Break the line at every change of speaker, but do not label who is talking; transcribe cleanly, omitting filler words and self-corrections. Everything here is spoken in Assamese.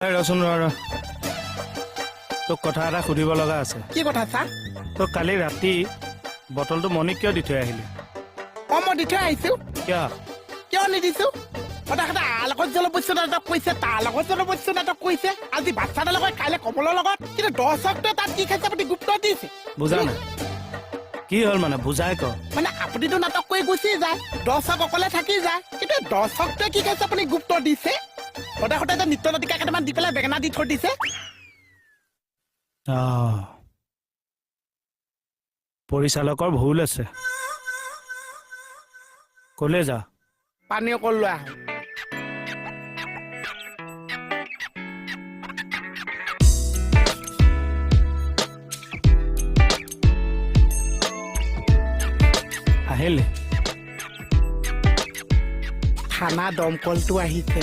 ৰচোন তোক কথা এটা সুধিব লগা আছে।
কি কথা ছাৰ?
তই কালি ৰাতি বটলটো মণিক কিয় দি থৈ আহিলি?
মই দি থৈ আহিছো।
কিয়
নিদিছো? তাৰ লগত জলপস্য নাটক কৰিছে, তাৰ লগত জলপস্য নাটক কৰিছে, আজি বাচ্চাটোৰ লগত, কাইলৈ কমলৰ লগত, কিন্তু দৰ্শকটোৱে তাত কি খাইছে আপুনি গুৰুত্ব দিছে।
বুজা নাই কি হ'ল মানে বুজাই ক।
মানে আপুনিতো নাটক কৰি গুচি যায়, দৰ্শক অকলে থাকি যায়, কিন্তু দৰ্শকটোৱে কি খাইছে আপুনি গুৰুত্ব দিছে। সদায় সদায় যে নৃত্য নাটিকা কেইটামান দি পেলাই বেঙেনা দি থৈ দিছে।
পৰিচালকৰ ভুল আছে। কলে যা?
পানী অকল লৈ আহে।
আহিলে
থানা দমকলটো আহিছে।